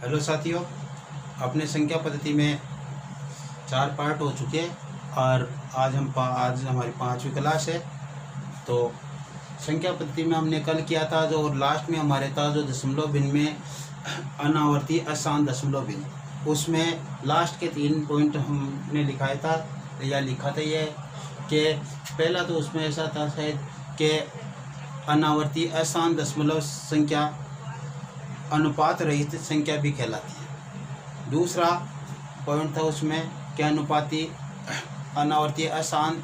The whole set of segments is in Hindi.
हेलो साथियों, अपने संख्या पद्धति में 4 पार्ट हो चुके हैं और आज हमारी 5वीं क्लास है। तो संख्या पद्धति में हमने कल किया था जो लास्ट में हमारे था जो दशमलव भिन्न में अनावर्ती अशांत दशमलव भिन्न, उसमें लास्ट के 3 पॉइंट हमने लिखा था ये कि पहला तो उसमें ऐसा था शायद कि अनावर्ती अशांत दशमलव संख्या अनुपात रहित संख्या भी कहलाती है। दूसरा पॉइंट था उसमें कि अनावर्ती अशांत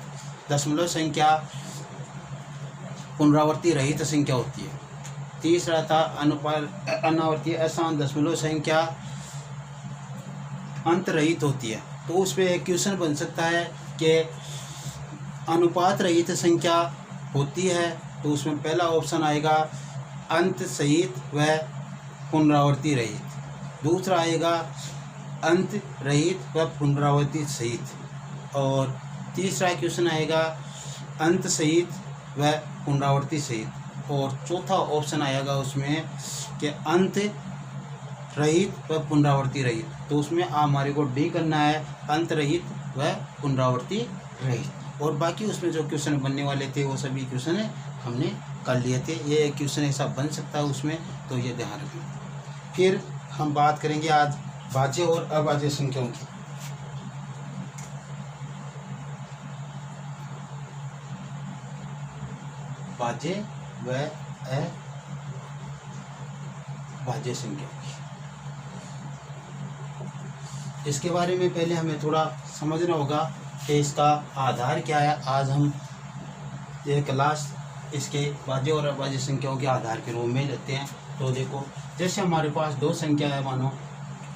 दशमलव संख्या पुनरावर्ती रहित संख्या होती है। तीसरा था अनावर्ती अशांत दशमलव संख्या अंत रहित होती है। तो उसमें एक क्वेश्चन बन सकता है कि अनुपात रहित संख्या होती है तो उसमें पहला ऑप्शन आएगा अंत सहित व पुनरावर्ती रहित। दूसरा आएगा अंत रहित व पुनरावर्ती सहित। और तीसरा क्वेश्चन आएगा अंत सहित व पुनरावर्ती सहित। और चौथा ऑप्शन आएगा उसमें कि अंत रहित व पुनरावर्ती रहित। तो उसमें हमारे को डी करना है, अंत रहित व पुनरावर्ती रहित। और बाकी उसमें जो क्वेश्चन बनने वाले थे वो सभी क्वेश्चन हमने कर लिए थे। ये एक क्वेश्चन ऐसा बन सकता है उसमें, तो ये ध्यान रखें। फिर हम बात करेंगे आज भाज्य और अभाज्य संख्याओं की। भाज्य व अभाज्य संख्याओं की, इसके बारे में पहले हमें थोड़ा समझना होगा कि इसका आधार क्या है। आज हम ये क्लास इसके भाज्य और अभाज्य संख्याओं के आधार के रूप में लेते हैं। तो देखो, जैसे हमारे पास दो संख्या है, मानो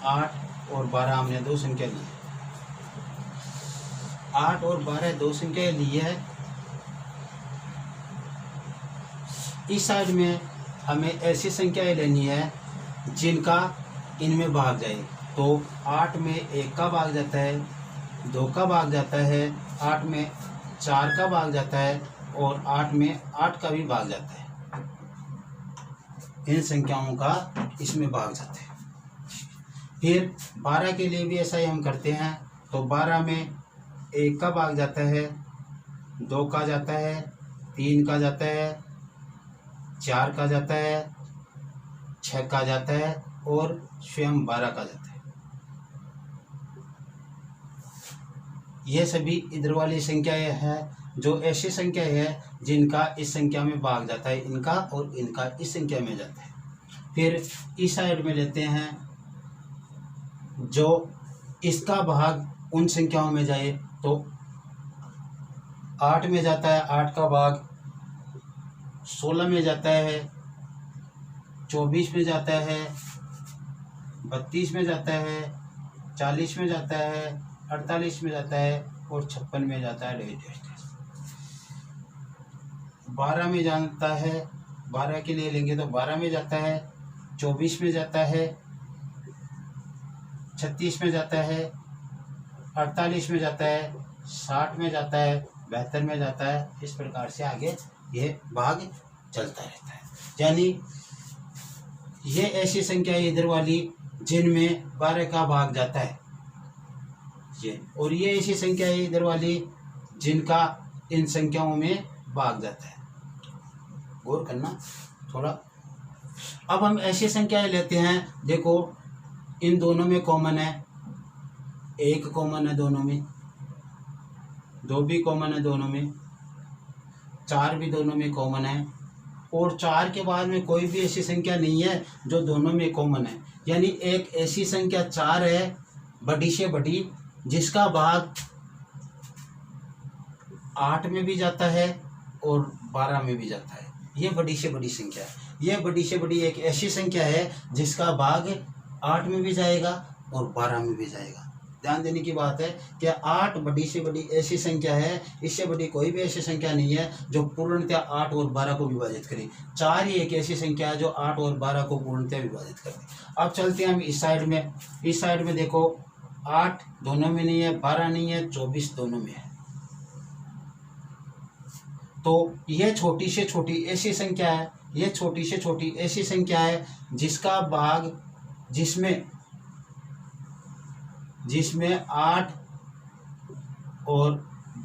8 और 12 हमने दो संख्या ली है। 8 और 12 दो संख्या ली है। इस साइड में हमें ऐसी संख्याएं लेनी है जिनका इनमें भाग जाए। तो 8 में 1 का भाग जाता है, 2 का भाग जाता है, 8 में 4 का भाग जाता है और 8 में 8 का भी भाग जाता है। इन संख्याओं का इसमें भाग जाते हैं। फिर 12 के लिए भी ऐसा ही हम करते हैं। तो 12 में 1 का भाग जाता है, 2 का जाता है, 3 का जाता है, 4 का जाता है, 6 का जाता है और स्वयं 12 का जाता है। ये सभी इधर वाली संख्याएं हैं जो ऐसी संख्या है जिनका इस संख्या में भाग जाता है, इनका और इनका इस संख्या में जाता है। फिर इस साइड में लेते हैं जो इसका भाग उन संख्याओं में जाए। तो 8 में जाता है, 8 का भाग 16 में जाता है, 24 में जाता है, 32 में जाता है, 40 में जाता है, 48 में जाता है और 56 में जाता है। 12 में जाता है, 12 के लिए लेंगे तो 12 में जाता है, 24 में जाता है, 36 में जाता है, 48 में जाता है, 60 में जाता है, 72 में जाता है। इस प्रकार से आगे ये भाग चलता रहता है। यानी ये ऐसी संख्या है इधर वाली जिनमें 12 का भाग जाता है ये, और ये ऐसी संख्या है इधर वाली जिनका इन संख्याओं में भाग जाता है। गौर करना थोड़ा। अब हम ऐसी संख्याएं लेते हैं, देखो इन दोनों में कॉमन है, 1 कॉमन है दोनों में, 2 भी कॉमन है दोनों में, 4 भी दोनों में कॉमन है और 4 के बाद में कोई भी ऐसी संख्या नहीं है जो दोनों में कॉमन है। यानी एक ऐसी संख्या 4 है बड़ी से बड़ी जिसका भाग 8 में भी जाता है और 12 में भी जाता है। ये बड़ी से बड़ी संख्या है। ये बड़ी से बड़ी एक ऐसी संख्या है जिसका भाग 8 में भी जाएगा और 12 में भी जाएगा। ध्यान देने की बात है कि 8 बड़ी से बड़ी ऐसी संख्या है, इससे बड़ी कोई भी ऐसी संख्या नहीं है जो पूर्णतः 8 और 12 को विभाजित करे। 4 ही एक ऐसी संख्या है जो 8 और 12 को पूर्णतः विभाजित करती है। अब चलते हैं हम इस साइड में। इस साइड में देखो 8 दोनों में नहीं है, 12 नहीं है, 24 दोनों में है। तो यह छोटी से छोटी ऐसी संख्या है, यह छोटी से छोटी ऐसी संख्या है जिसमें 8 और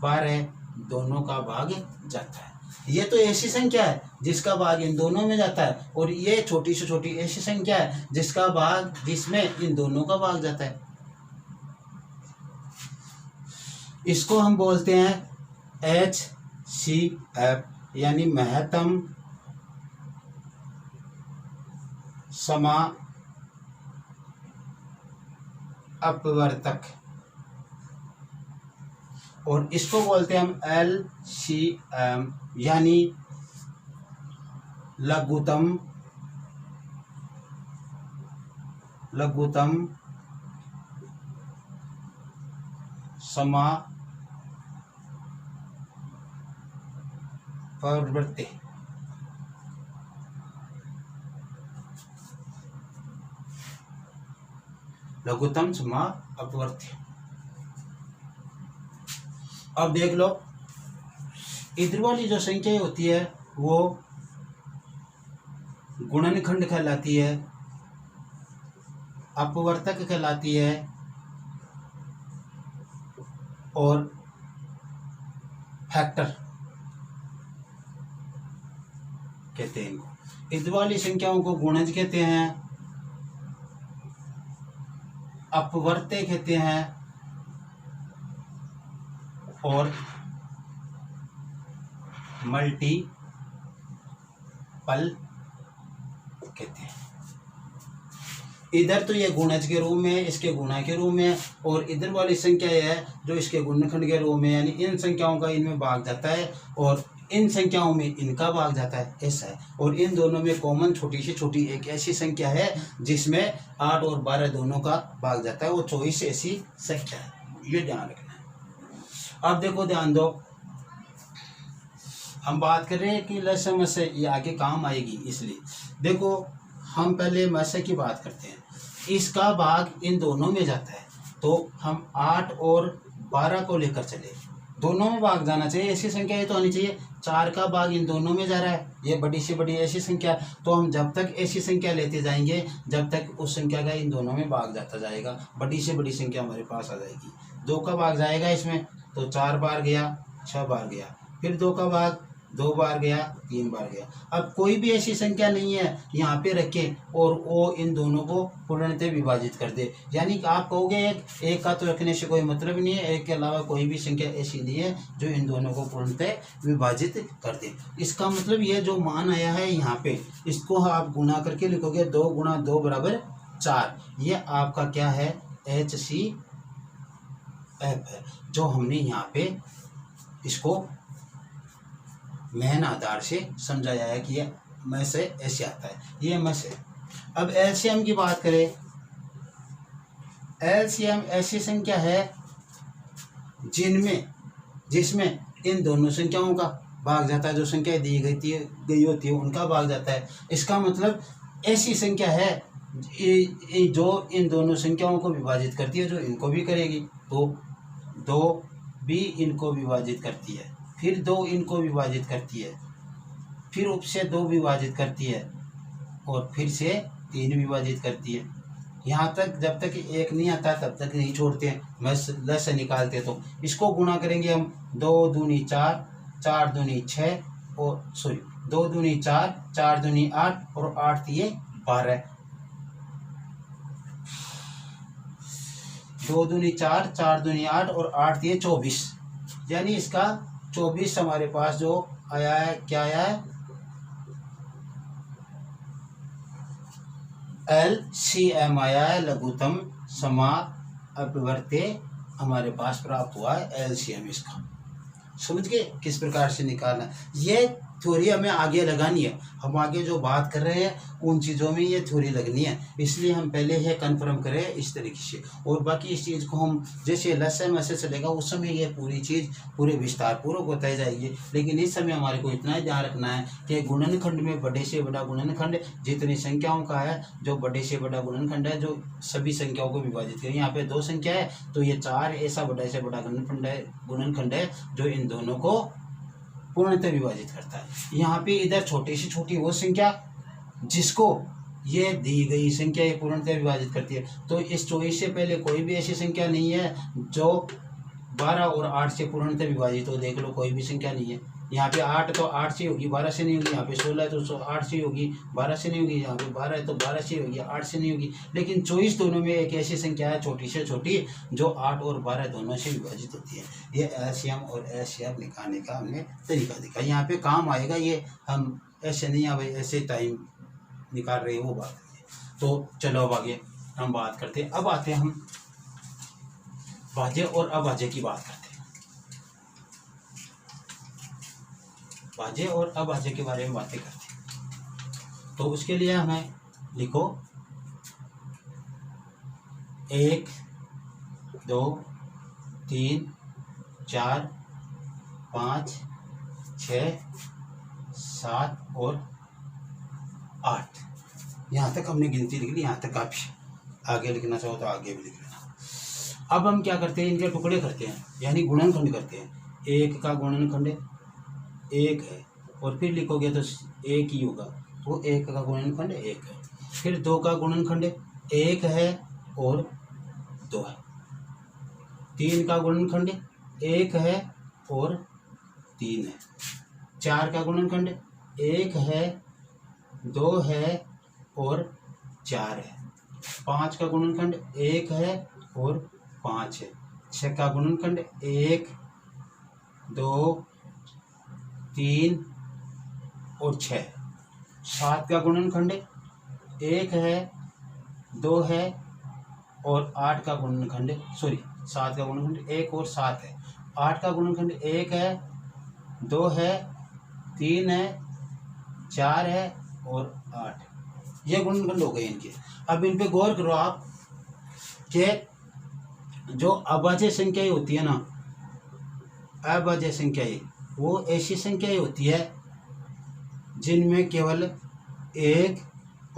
12 दोनों का भाग जाता है। ये तो ऐसी संख्या है जिसका भाग इन दोनों में जाता है, और ये छोटी से छोटी ऐसी संख्या है जिसमें इन दोनों का भाग जाता है। इसको हम बोलते हैं HCF, यानी महत्तम समा अपवर्तक, और इसको बोलते हैं हम LCM, यानी लघुत्तम समापवर्त्य। लघुत्तम समापवर्त्य। अब देख लो, इधर वाली जो संख्या होती है वो गुणनखंड कहलाती है, अपवर्तक कहलाती है, और फैक्टर कहते हैं इनको। इधर वाली संख्याओं को गुणज कहते हैं, अपवर्त्य कहते हैं, और मल्टीपल कहते हैं। इधर तो ये गुणज के रूप में, इसके गुणा के रूप में, और इधर वाली संख्या ये है जो इसके गुणनखंड के रूप में, यानी इन संख्याओं का इनमें भाग जाता है और इन संख्याओं में इनका भाग जाता है, ऐसा है। और इन दोनों में कॉमन छोटी से छोटी एक ऐसी संख्या है जिसमें 8 और 12 दोनों का भाग जाता है, वो 24 ऐसी संख्या है, ये ध्यान रखना है। अब देखो, ध्यान दो, हम बात कर रहे हैं कि लसम से ये आगे काम आएगी, इसलिए देखो हम पहले मसे की बात करते हैं। इसका भाग इन दोनों में जाता है, तो हम 8 और 12 को लेकर चले, दोनों में भाग जाना चाहिए, ऐसी संख्या ये तो आनी चाहिए। 4 का भाग इन दोनों में जा रहा है, ये बड़ी से बड़ी ऐसी संख्या, तो हम जब तक ऐसी संख्या लेते जाएंगे जब तक उस संख्या का इन दोनों में भाग जाता जाएगा, बड़ी से बड़ी संख्या हमारे पास आ जाएगी। 2 का भाग जाएगा इसमें, तो 4 बार गया, 6 बार गया, फिर 2 का भाग 2 बार गया, 3 बार गया। अब कोई भी ऐसी संख्या नहीं है यहाँ पे रखें और वो इन दोनों को पूर्णतः विभाजित कर दे, यानी कि आप कहोगे एक का तो रखने से कोई मतलब नहीं है, एक के अलावा कोई भी संख्या ऐसी नहीं है जो इन दोनों को पूर्णतः विभाजित कर दे। इसका मतलब ये जो मान आया है यहाँ पे, इसको आप गुना करके लिखोगे, 2 गुणा 2 बराबर 4, ये आपका क्या है, HCF है, जो हमने यहाँ पे इसको मैन आधार से समझाया है कि ये में से ऐसे आता है, ये में से। अब एलसीएम की बात करें, एलसीएम ऐसी संख्या है जिसमें इन दोनों संख्याओं का भाग जाता है, जो संख्या दी गई होती है उनका भाग जाता है। इसका मतलब ऐसी संख्या है जो इन दोनों संख्याओं को विभाजित करती है, जो इनको भी करेगी, तो 2 भी इनको विभाजित करती है, फिर 2 इनको विभाजित करती है, फिर उपसे 2 विभाजित करती है, और फिर से 3 विभाजित करती है। यहाँ तक जब तक 1 नहीं आता तब तक नहीं छोड़ते हैं, मैं 10 से निकालते तो इसको गुणा करेंगे हम, 2 दूनी 4, 4 दूनी 6, और 2 दूनी 4, 4 दूनी 8, और 8 दिए 12, 2 दूनी 4, 4 दूनी 8, और 8 दिए 24, यानी इसका 24 हमारे पास जो आया है, क्या आया है, LCM आया है, लघुत्तम समापवर्त्य हमारे पास प्राप्त हुआ है LCM इसका। समझ गए किस प्रकार से निकालना है। ये थ्योरी हमें आगे लगानी है, हम आगे जो बात कर रहे हैं उन चीज़ों में ये थ्योरी लगनी है, इसलिए हम पहले ये कंफर्म करें इस तरीके से, और बाकी इस चीज़ को हम जैसे लसम ऐसे चलेगा उस समय ये पूरी चीज़ पूरे विस्तार पूर्वक बताई जाएगी। लेकिन इस समय हमारे को इतना ही ध्यान रखना है कि गुणनखंड में बड़े से बड़ा गुणनखंड जितनी संख्याओं का है, जो बड़े से बड़ा गुणनखंड है जो सभी संख्याओं को विभाजित करें। यहाँ पे 2 संख्या है तो ये 4 ऐसा बड़ा से बड़ा गुणनखंड है जो इन दोनों को पूर्णतः विभाजित करता है। यहाँ पे इधर छोटी से छोटी वो संख्या जिसको ये दी गई संख्या ये पूर्णतः विभाजित करती है। तो इस 24 से पहले कोई भी ऐसी संख्या नहीं है जो 12 और 8 से पूर्णतः विभाजित हो। देख लो, कोई भी संख्या नहीं है। यहाँ पे 8 तो 8 से होगी, 12 से नहीं होगी। यहाँ पे 16 है तो 8 से होगी, 12 से नहीं होगी। यहाँ पे 12 है तो 12 से होगी, 8 से नहीं होगी। लेकिन 24 दोनों में एक ऐसी संख्या है छोटी से छोटी जो 8 और 12 दोनों से विभाजित होती है। ये एलसीएम और एचसीएफ निकालने का हमने तरीका दिखा। यहाँ पे काम आएगा ये, हम ऐसे नहीं आ भाई ऐसे टाइम निकाल रहे हैं वो बात नहीं है। तो चलो अब आगे हम बात करते हैं। अब आते हैं हम भाज्य और अभाज्य की बात करते हैं। भाज्य और अभाज्य के बारे में बातें करते हैं। तो उसके लिए हमें लिखो 1 2 3 4 5 6 7 और 8। यहाँ तक हमने गिनती लिख ली। यहाँ तक आप आगे लिखना चाहो तो आगे भी लिख लेना। अब हम क्या करते हैं, इनके टुकड़े करते हैं, यानी गुणनखंड करते हैं। 1 का गुणनखंड 1 है और फिर लिखोगे तो 1 ही होगा, तो 1 का गुणनखंड 1 है। फिर 2 का गुणनखंड 1 है और 2 है। 3 का गुणनखंड 1 है और 3 है। 4 का गुणनखंड 1 है, 2 है और 4 है। 5 का गुणनखंड 1 है और 5 है। 6 का गुणनखंड 1 2 3 और 6। 7 का गुणनखंड 1 है, 2 है और 8 का गुणनखंड 7 का गुणनखंड 1 और 7 है। 8 का गुणनखंड 1 है, 2 है, 3 है, 4 है और 8। ये गुणनखंड हो गए इनके। अब इन पे गौर करो आप कि जो अभाज्य संख्याएं होती है ना, अभाज्य संख्याएं वो ऐसी संख्याएं होती है जिनमें केवल 1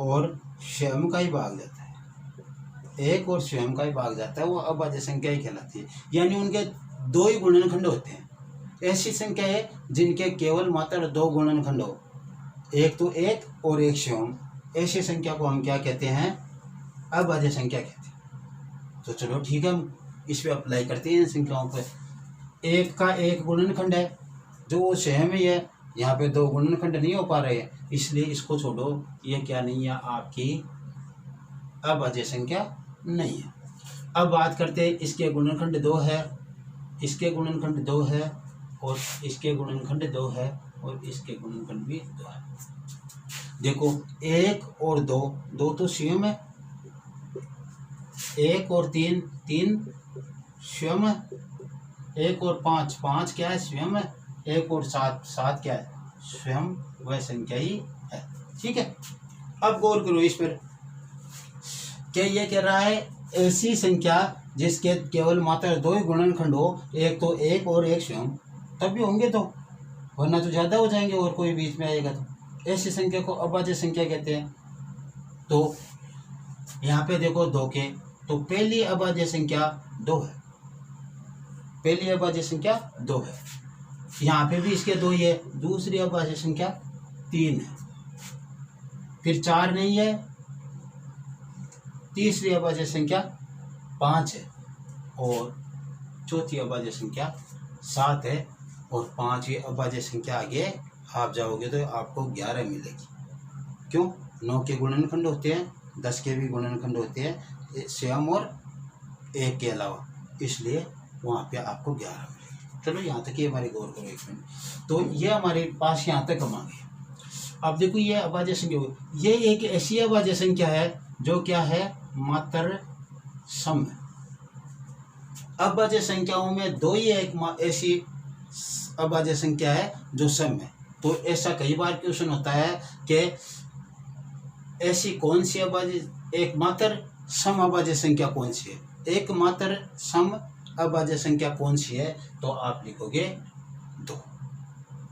और स्वयं का ही भाग जाता है। 1 और स्वयं का ही भाग जाता है, वो अभाज्य संख्याएं कहलाती है। यानी उनके 2 ही गुणनखंड होते हैं। ऐसी संख्याएं जिनके केवल मात्र 2 गुणनखंड हो, एक तो 1 और एक स्वयं, ऐसी संख्या को हम क्या कहते हैं, अभाज्य संख्या कहते हैं। तो चलो ठीक है, हम इस पे अप्लाई करते हैं इन संख्याओं पर। 1 का 1 गुणनखंड है जो स्वयं ही है, यहाँ पे 2 गुणनखंड नहीं हो पा रहे हैं, इसलिए इसको छोड़ो, ये क्या नहीं है, आपकी अभाज्य संख्या नहीं है। अब बात करते हैं, इसके गुणनखंड 2 है, इसके गुणनखंड 2 है और इसके गुणनखंड 2 है और इसके गुणनखंड भी 2 है। देखो 1 और 2, 2 तो स्वयं है। 1 और 3, 3 स्वयं है। 1 और 5, 5 क्या है, स्वयं है। 1 और 7, 7 क्या है, स्वयं वह संख्या ही है। ठीक है, अब गौर करो इस पर, क्या ये कह रहा है ऐसी संख्या जिसके केवल मात्र 2 ही गुणनखंड हो, एक तो 1 और एक स्वयं, तब भी होंगे तो, वरना तो ज़्यादा हो जाएंगे और कोई बीच में आएगा तो ऐसी संख्या को अभाज्य संख्या कहते हैं। तो यहाँ पे देखो 2 के, तो पहली अभाज्य संख्या 2 है, पहली अभाज्य संख्या 2 है। यहाँ पे भी इसके 2 ही है, दूसरी अभाज्य संख्या 3 है। फिर 4 नहीं है, तीसरी अभाज्य संख्या 5 है और चौथी अभाज्य संख्या 7 है। और 5वीं अभाज्य संख्या आगे आप जाओगे तो आपको 11 मिलेगी। क्यों, 9 के गुणनखंड होते हैं, 10 के भी गुणनखंड होते हैं स्वयं और 1 के अलावा, इसलिए वहाँ पे आपको 11 मिलेगी। चलो यहाँ तक ये हमारे गौर करो एक मिनट। तो ये हमारे पास यहाँ तक हम आ गए। अब देखो ये अभाज्य संख्या, ये एक ऐसी अभाज्य संख्या है जो क्या है, मात्र सम है। अभाज्य संख्याओं में 2 ही एक ऐसी अभाज्य संख्या है जो सम है। तो ऐसा कई बार क्वेश्चन होता है कि ऐसी कौन सी अभाज्य, एकमात्र सम अभाज्य संख्या कौन सी है, एकमात्र सम अभाज्य संख्या कौन सी है, तो आप लिखोगे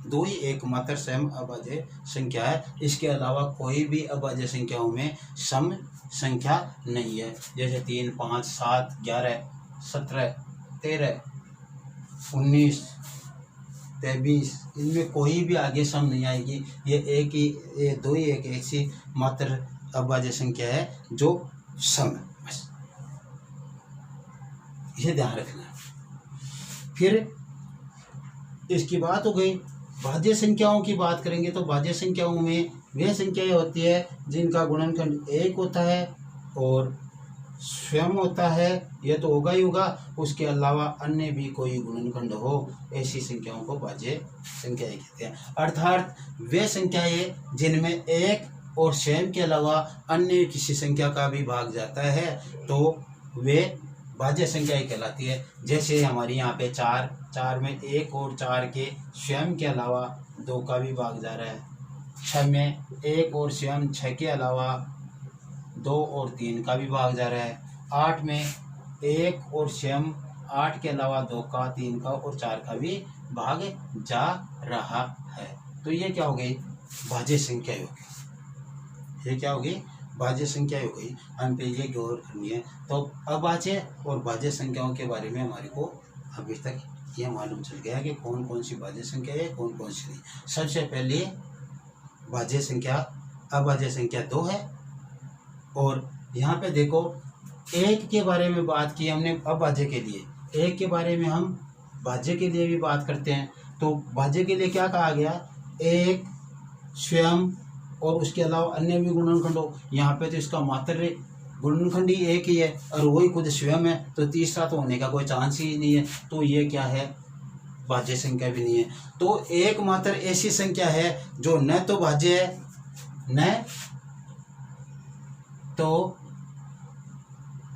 2 ही एकमात्र सम अभाज्य संख्या है। इसके अलावा कोई भी अभाज्य संख्याओं में सम संख्या नहीं है। जैसे 3, 5, 7, 11, 17, 13, 19, 23, इनमें कोई भी आगे सम नहीं आएगी। ये 2 ही एक ऐसी मात्र अभाज्य संख्या है जो सम है, बस ये ध्यान रखना है। फिर इसकी बात हो गई। भाज्य संख्याओं की बात करेंगे तो भाज्य संख्याओं में वे संख्याएं होती है जिनका गुणनखंड 1 होता है और स्वयं होता है, यह तो होगा ही होगा, उसके अलावा अन्य भी कोई गुणनखंड हो, ऐसी संख्याओं को भाज्य संख्याएं कहते हैं। अर्थात वे संख्याएं जिनमें एक और स्वयं के अलावा अन्य किसी संख्या का भी भाग जाता है तो वे भाज्य संख्याएं कहलाती है। जैसे हमारी यहाँ पे 4 में 1 और 4 के स्वयं के अलावा 2 का भी भाग जा रहा है। 6 में 1 और स्वयं 6 के अलावा 2 और 3 का भी भाग जा रहा है। 8 में 1 और स्वयं 8 के अलावा 2 का, 3 का और 4 का भी भाग जा रहा है। तो ये क्या हो गई? भाज्य संख्या हो गई। ये क्या हो गई? भाज्य संख्या हो गई। हम पे ये गौर करनी है। तो अभाज्य और भाज्य संख्याओं के बारे में हमारे को अभी तक ये मालूम चल गया कि कौन कौन सी भाज्य संख्या है, कौन कौन सी नहीं। सबसे पहले भाज्य संख्या, अभाज्य संख्या 2 है। और यहाँ पे देखो 1 के बारे में बात की हमने अभाज्य के लिए, 1 के बारे में हम भाज्य के लिए भी बात करते हैं। तो भाज्य के लिए क्या कहा गया? 1 स्वयं और उसके अलावा अन्य भी गुणनखंड हो। यहाँ पे तो इसका मात्र गुणनखंड ही 1 ही है और वही खुद स्वयं है, तो तीसरा तो होने का कोई चांस ही नहीं है। तो ये क्या है? भाज्य संख्या भी नहीं है। तो एकमात्र ऐसी संख्या है जो न तो भाज्य है, न तो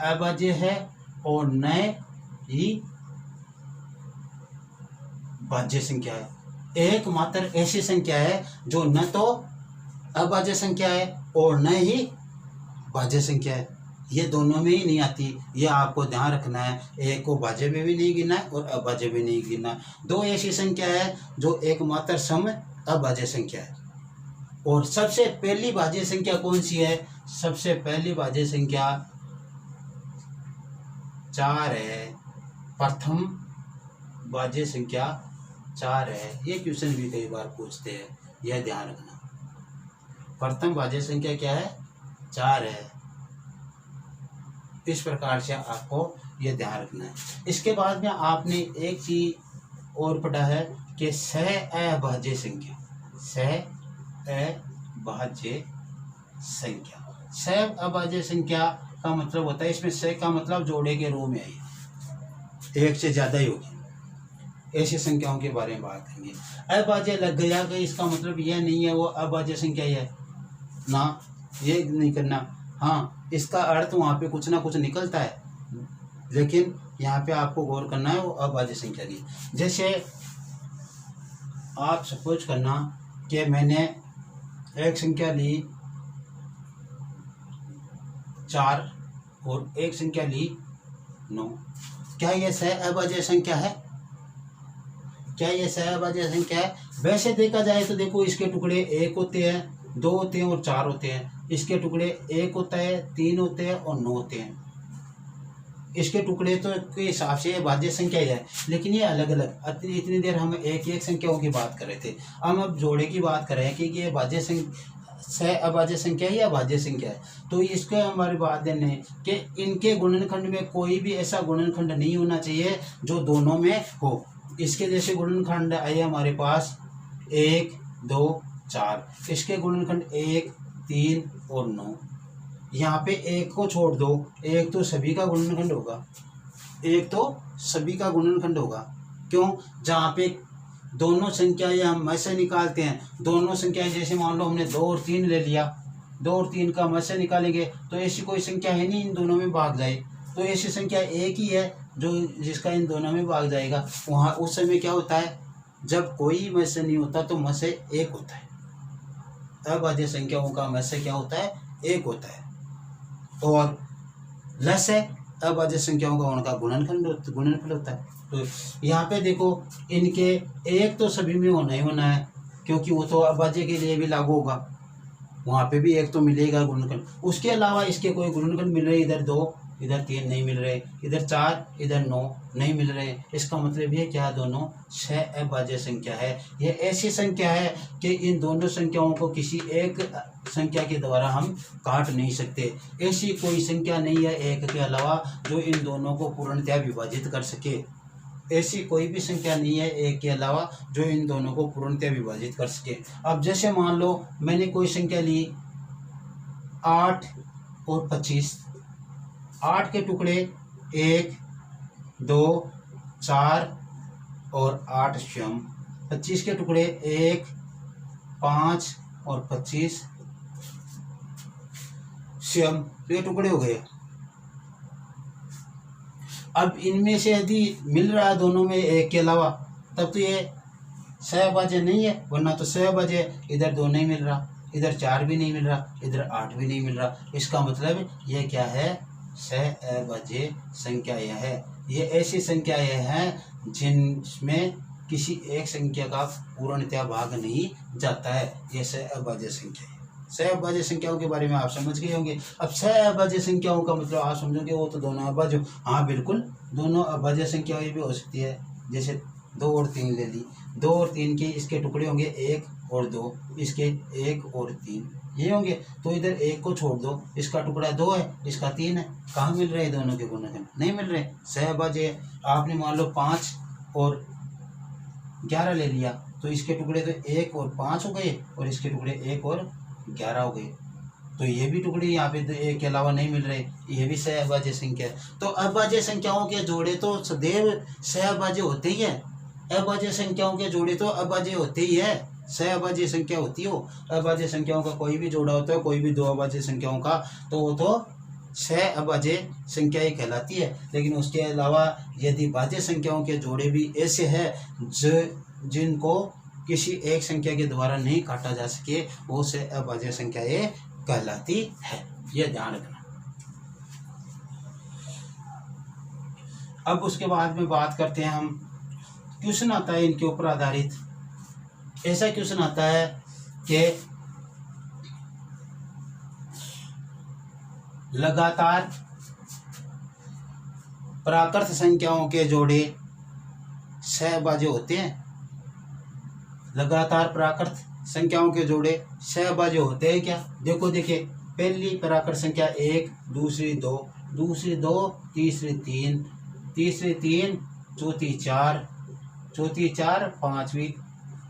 अभाज्य है और न ही भाज्य संख्या है। एकमात्र ऐसी संख्या है जो न तो अभाज्य संख्या है और न ही भाज्य संख्या है। ये दोनों में ही नहीं आती, ये आपको ध्यान रखना है। एक को भाज्य में भी नहीं गिनना है और अभाज्य भी नहीं गिनना है। 2 ऐसी संख्या है जो एकमात्र सम अभाज्य संख्या है। और सबसे पहली भाज्य संख्या कौन सी है? सबसे पहली भाज्य संख्या 4 है। प्रथम भाज्य संख्या 4 है। ये क्वेश्चन भी कई बार पूछते हैं, यह ध्यान रखना। प्रथम भाज्य संख्या क्या है? 4 है। इस प्रकार से आपको यह ध्यान रखना है। इसके बाद में आपने एक चीज और पढ़ा है कि सहअभाज्य संख्या, सहअभाज्य संख्या। सहअभाज्य संख्या का मतलब होता है, इसमें सह का मतलब जोड़े के रूप में आई, एक से ज्यादा ही होगी। ऐसी संख्याओं के बारे में बात करेंगे। अभाज्य लग गया कि इसका मतलब यह नहीं है वो अभाज्य संख्या ही है ना, ये नहीं करना। हाँ, इसका अर्थ वहाँ पे कुछ ना कुछ निकलता है, लेकिन यहाँ पे आपको गौर करना है वो अभाज्य संख्या की। जैसे आप सपोज करना कि मैंने एक संख्या ली 4 और एक संख्या ली 9। क्या ये सहअभाज्य संख्या है? क्या ये सहअभाज्य संख्या है? वैसे देखा जाए तो देखो, इसके टुकड़े 1 होते हैं, 2 होते हैं और 4 होते हैं। इसके टुकड़े 1 होता है, 3 होते हैं और 9 होते हैं। इसके टुकड़े तो के हिसाब से ये भाज्य संख्या ही है, लेकिन ये अलग अलग। इतनी देर हम एक एक संख्याओं की बात कर रहे थे, हम अब जोड़े की बात कर रहे हैं कि ये भाज्य सहअभाज्य संख्या है या भाज्य संख्या है। तो इसको हमारी बात देने कि इनके गुणनखंड में कोई भी ऐसा गुणनखंड नहीं होना चाहिए जो दोनों में हो। इसके जैसे गुणनखंड आए हमारे पास 1, 2, 4। इसके गुणनखंड 1, 3 और 9। यहाँ पे 1 को छोड़ दो, 1 तो सभी का गुणनखंड होगा, 1 तो सभी का गुणनखंड होगा। क्यों? जहाँ पे दोनों संख्याएं हम ऐसे निकालते हैं, दोनों संख्याएं जैसे मान लो हमने 2 और 3 ले लिया, 2 और 3 का हम ऐसे निकालेंगे तो ऐसी कोई संख्या है नहीं इन दोनों में भाग जाए। तो ऐसी संख्या एक ही है जो जिसका इन दोनों में भाग जाएगा। वहाँ उस समय क्या होता है? जब कोई मत्स्य नहीं होता तो मत्स्य 1 होता है। अभाज्य संख्याओं का मत्स्य क्या होता है? 1 होता है। और लस्य अभाज्य संख्याओं का उनका गुणनफल होता है। तो यहाँ पे देखो, इनके 1 तो सभी में होना ही होना है, क्योंकि वो तो अभाज्य के लिए भी लागू होगा, वहाँ पे भी 1 तो मिलेगा गुणनखंड। उसके अलावा इसके कोई गुणनखंड मिल रहे, इधर 2, इधर 3 नहीं मिल रहे, इधर 4, इधर 9 नहीं मिल रहे। इसका मतलब ये क्या? दोनों सहअभाज्य संख्या है। ये ऐसी संख्या है कि इन दोनों संख्याओं को किसी एक संख्या के द्वारा हम काट नहीं सकते। ऐसी कोई संख्या नहीं है एक के अलावा जो इन दोनों को पूर्णतया विभाजित कर सके। ऐसी कोई भी संख्या नहीं है एक के अलावा जो इन दोनों को पूर्णतया विभाजित कर सके। अब जैसे मान लो मैंने कोई संख्या ली 8 और 25। 8 के टुकड़े 1, 2, 4 और 8 स्वयं। 25 के टुकड़े 1, 5 और 25 स्वयं। तो ये टुकड़े हो गए। अब इनमें से यदि मिल रहा है दोनों में एक के अलावा, तब तो ये सहभाज्य नहीं है, वरना तो सहभाज्य। इधर 2 नहीं मिल रहा, इधर 4 भी नहीं मिल रहा, इधर 8 भी नहीं मिल रहा। इसका मतलब ये क्या है? सहभाज्य संख्या यह है। ये ऐसी संख्याएं हैं जिनमें किसी एक संख्या का पूर्णतया भाग नहीं जाता है। ये सहभाज्य संख्या है। सहभाज्य संख्याओं के बारे में आप समझ गए होंगे। अब सहभाज्य संख्याओं का मतलब आप समझोगे वो तो दोनों अभाज्य। हाँ बिल्कुल, दोनों अभाज्य संख्याएं भी हो सकती है। जैसे 2 और 3 ले ली। 2 और 3 के इसके टुकड़े होंगे 1 और 2, इसके 1 और 3 ये होंगे। तो इधर 1 को छोड़ दो, इसका टुकड़ा 2 है, इसका 3 है। कहाँ मिल रहे हैं दोनों के गुणनखंड? नहीं मिल रहे। सहभाज्य आपने मान लो 5 और 11 ले लिया, तो इसके टुकड़े तो 1 और 5 हो गए और इसके टुकड़े 1 और 11 हो गए। तो ये भी टुकड़े यहाँ पे 1 के अलावा नहीं मिल रहे। ये भी सहभाज्य संख्या है। तो अभाज्य संख्याओं के जोड़े तो सदैव सहभाज्य होते ही है। अभाज्य संख्याओं के जोड़े तो अभाज्य होते ही है। सहभाज्य संख्या होती हो, अभाज्य संख्याओं का कोई भी जोड़ा होता है, कोई भी 2 अभाज्य संख्याओं का, तो वो तो सहअभाज्य संख्या ही कहलाती है। लेकिन उसके अलावा यदि भाज्य संख्याओं के जोड़े भी ऐसे हैं जिनको किसी एक संख्या के द्वारा नहीं काटा जा सके, वो सहअभाज्य संख्याएं कहलाती है। यह ध्यान रखना। अब उसके बाद में बात करते हैं हम, क्वेश्चन आता है इनके ऊपर आधारित। ऐसा क्वेश्चन आता है कि लगातार प्राकृत संख्याओं के जोड़े सहभाज्य होते हैं। लगातार प्राकृत संख्याओं के जोड़े सहभाज्य होते हैं क्या? देखिए पहली प्राकृत संख्या 1, दूसरी 2, दूसरी 2, तीसरी 3, तीसरी 3, चौथी 4, चौथी 4, पांचवी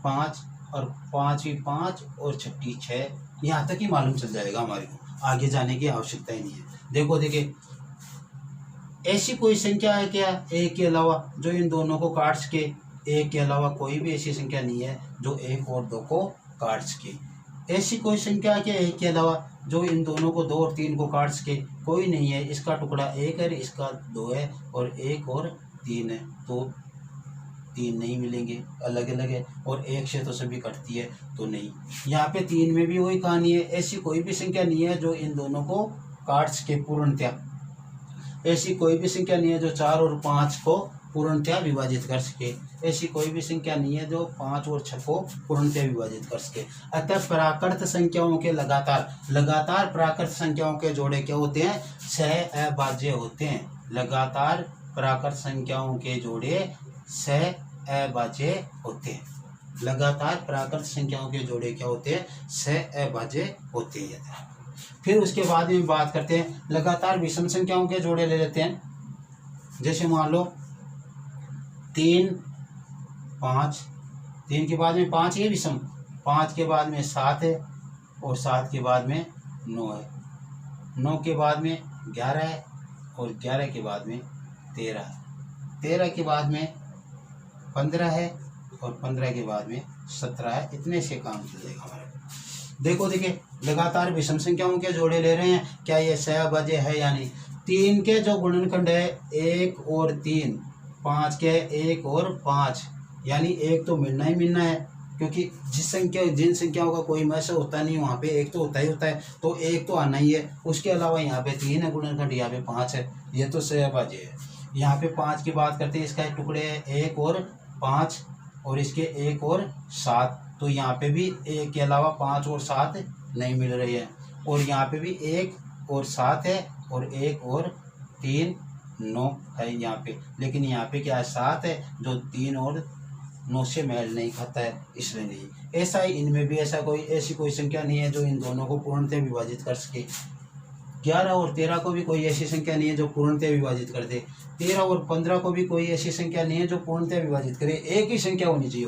5 और पांचवी 5 और छठी 6। यहाँ तक ही मालूम चल जाएगा हमारे को, आगे जाने की आवश्यकता ही नहीं है। देखिए ऐसी कोई संख्या है क्या एक के अलावा जो इन दोनों को काट सके? एक के अलावा कोई भी ऐसी संख्या नहीं है जो 1 और 2 को काट सके। ऐसी कोई संख्या है क्या एक के अलावा जो इन दोनों को 2 और 3 को काट सके? कोई नहीं है। इसका टुकड़ा 1 है, इसका 2 है और 1 और 3 है, तो 3 नहीं मिलेंगे, अलग अलग है। और 1 से तो सभी कटती है, तो नहीं। यहाँ पे 3 में भी वही कहानी है। ऐसी कोई भी संख्या नहीं है जो इन दोनों को काट सके पूर्णतया। ऐसी कोई भी संख्या नहीं है जो 4 और 5 को पूर्णतया विभाजित कर सके। ऐसी कोई भी संख्या नहीं है जो 5 और 6 को पूर्णतया विभाजित कर सके। अतः प्राकृत संख्याओं के लगातार प्राकृत संख्याओं के जोड़े क्या होते हैं? सहअभाज्य होते हैं। लगातार प्राकृत संख्याओं के जोड़े सहअभाज्य होते हैं। लगातार प्राकृत संख्याओं के जोड़े क्या होते हैं? सहअभाज्य होते हैं। फिर उसके बाद में बात करते हैं लगातार विषम संख्याओं के जोड़े ले लेते हैं। जैसे मान लो 3, 5, 3 के बाद में 5 है विषम, 5 के बाद में 7 है और 7 के बाद में 9 है, 9 के बाद में 11 है और 11 के बाद में 13 है, 13 के बाद में 15 है और 15 के बाद में 17 है। इतने से काम चल जाएगा हमारे। देखिए लगातार विषम संख्याओं के जोड़े ले रहे हैं, क्या ये सहअभाज्य है या नहीं? 3 के जो गुणनखंड है 1 और 3, 5 के 1 और 5, यानी 1 तो मिलना ही मिलना है, क्योंकि जिन संख्याओं का कोई मैच होता नहीं वहाँ पे 1 तो होता ही होता है, तो 1 तो आना ही है। उसके अलावा यहाँ पे 3 है गुणनखंड, यहाँ पे 5 है, ये तो सहअभाज्य है। यहाँ पे 5 की बात करते हैं, इसका टुकड़े है 1 और 5 और इसके 1 और 7, तो यहाँ पे भी 1 के अलावा 5 और 7 नहीं मिल रही है। और यहाँ पे भी 1 और 7 है और 1 और 3 9 है यहाँ पे, लेकिन यहाँ पे क्या है 7 है जो 3 और 9 से मेल नहीं खाता है, इसलिए नहीं। ऐसा ही इनमें भी ऐसी कोई संख्या नहीं है जो इन दोनों को पूर्णतः विभाजित कर सके। 11 और 13 को भी कोई ऐसी संख्या नहीं है जो पूर्णतः विभाजित कर दे। 13 और 15 को भी कोई ऐसी संख्या नहीं है जो पूर्णतः विभाजित करे, एक ही संख्या होनी चाहिए।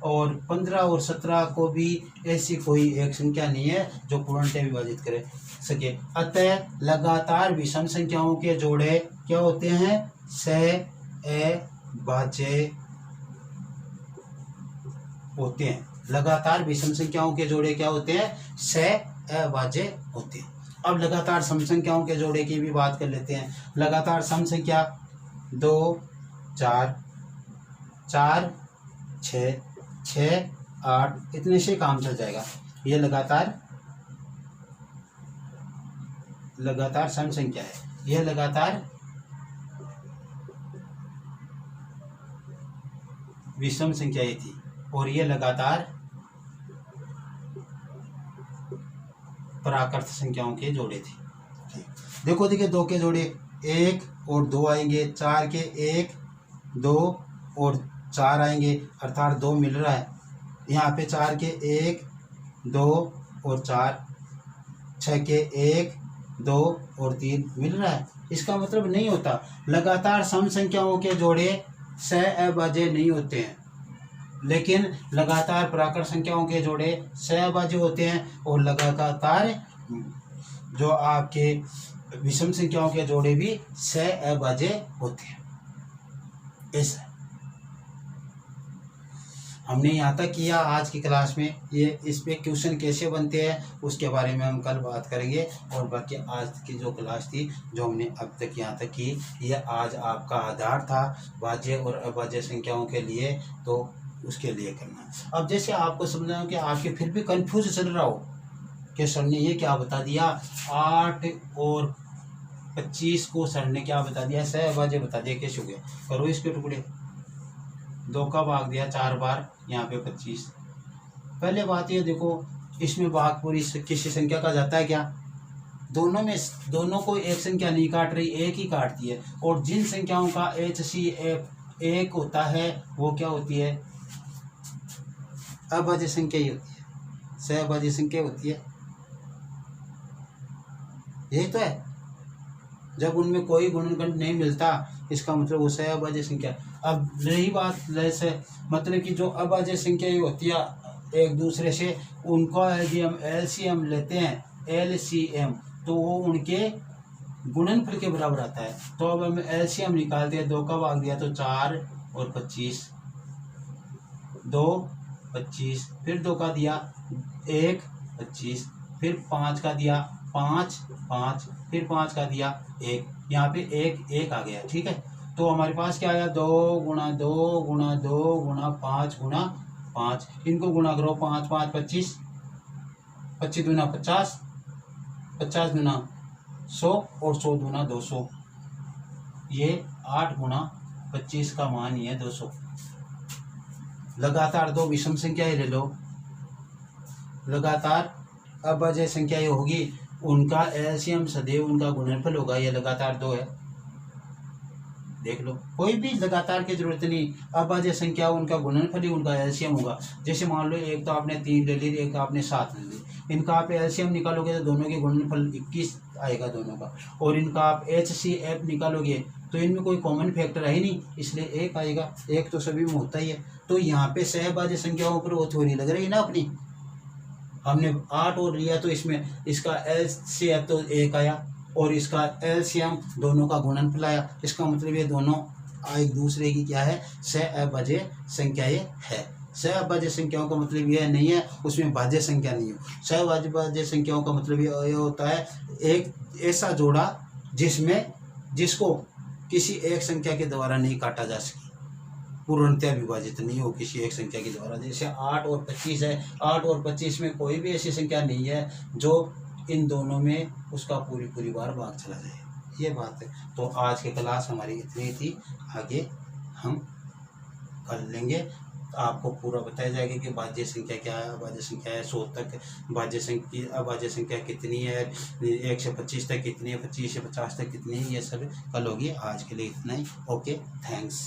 और 15 और 17 को भी ऐसी कोई एक संख्या नहीं है जो पूर्णतः विभाजित करे सके। अतः लगातार विषम संख्याओं के जोड़े क्या होते हैं? सहअभाज्य होते हैं। लगातार विषम संख्याओं के जोड़े क्या होते हैं? सहअभाज्य होते हैं। अब लगातार सम संख्याओं के जोड़े की भी बात कर लेते हैं। लगातार सम संख्या 2 4 4 6 6 8 इतने से काम चल जाएगा। ये लगातार सम संख्या है। यह लगातार विषम संख्याएं थी और ये लगातार प्राकृत संख्याओं के जोड़े थे। देखो देखिए 2 के जोड़े 1 और 2 आएंगे, 4 के 1 2 और 4 आएंगे, अर्थात 2 मिल रहा है। यहाँ पे 4 के 1 2 और 4, 6 के 1 2 और 3 मिल रहा है। इसका मतलब नहीं होता लगातार सम संख्याओं के जोड़े सहअभाज्य नहीं होते हैं, लेकिन लगातार प्राकृत संख्याओं के जोड़े सहअभाज्य होते हैं और लगातार जो आपके विषम संख्याओं के जोड़े भी सहअभाज्य होते हैं। ऐसा हमने यहाँ तक किया आज की क्लास में। ये इस पे क्वेश्चन कैसे बनते हैं उसके बारे में हम कल बात करेंगे। और बाकी आज की जो क्लास थी जो हमने अब तक यहाँ तक की, ये आज आपका आधार था भाज्य और अभाज्य संख्याओं के लिए, तो उसके लिए करना। अब जैसे आपको समझना कि आपके फिर भी कंफ्यूज चल रहा हो कि सर ने ये क्या बता दिया, 8 और 25 को सर ने क्या बता दिया, सहअभाज्य बता दिया, कैसे हो गया? करो इसके टुकड़े, 2 का भाग दिया 4 बार, यहाँ पे 25। पहले बात ये देखो, इसमें भाग पूरी किसी संख्या का जाता है क्या? दोनों को एक संख्या नहीं काट रही, एक ही काटती है। और जिन संख्याओं का HCF 1 होता है वो क्या होती है? अभाज्य संख्या ही होती है, सहअभाज्य संख्या होती है। यही तो है, जब उनमें कोई गुणनखंड नहीं मिलता इसका मतलब वो सहअभाज्य संख्या। अब रही बात जैसे मतलब कि जो अभाज्य संख्या होती है एक दूसरे से, उनका यदि हम LCM लेते हैं, LCM, तो वो उनके गुणनफल के बराबर आता है। तो अब हम LCM निकालते हैं, 2 का भाग दिया तो 4 और 25, 2 25, फिर 2 का दिया 1 25, फिर 5 का दिया 5 5, फिर 5 का दिया 1, यहाँ पे 1 आ गया। ठीक है, तो हमारे पास क्या आया? 2 गुणा 2 गुणा 2 गुणा 5 गुणा 5। इनको गुणा करो, 5 5 25, 25 दूना 50, 50 दूना 100 और 100 दूना 200। ये 8 गुणा 25 का मान ही है 200। लगातार 2 विषम संख्याएं ले लो, लगातार अभाज्य संख्याएं होगी, उनका LCM सदैव उनका गुणनफल होगा। ये लगातार 2 है, देख लो, कोई भी लगातार की जरूरत नहीं, अभाज्य संख्या उनका गुणनफल ही उनका LCM होगा। जैसे मान लो एक तो आपने 3 ले ली, एक आपने 7 ले ली, इनका आप LCM निकालोगे तो दोनों के गुणनफल 21 आएगा दोनों का। और इनका आप HCF निकालोगे तो इनमें कोई कॉमन फैक्टर है ही नहीं, इसलिए 1 आएगा। 1 तो सभी में होता ही है। तो यहाँ पे सहअभाज्य संख्याओं पर वो थ्योरी लग रही है ना अपनी। हमने 8 और लिया तो इसमें इसका LCF तो 1 आया और इसका LCM दोनों का गुणनफल आया। इसका मतलब ये दोनों एक दूसरे की क्या है? सहअभाज्य संख्याएं है। सहअभाज्य संख्याओं का मतलब यह नहीं है उसमें भाज्य संख्या नहीं हो। सहअभाज्य संख्याओं का मतलब ये होता है एक ऐसा जोड़ा जिसको किसी एक संख्या के द्वारा नहीं काटा जा सके, पूर्णतः विभाजित नहीं हो किसी एक संख्या के द्वारा। जैसे 8 और 25 है, 8 और 25 में कोई भी ऐसी संख्या नहीं है जो इन दोनों में उसका पूरी बार भाग चला जाए, ये बात है। तो आज की क्लास हमारी इतनी थी, आगे हम कर लेंगे। आपको पूरा बताया जाएगा कि भाज्य संख्या क्या है, अभाज्य संख्या है, 100 तक अभाज्य संख्या कितनी है, 1 से 25 तक कितनी है, 25 से 50 तक कितनी है, ये सब कल होगी। आज के लिए इतना ही। Okay, thanks.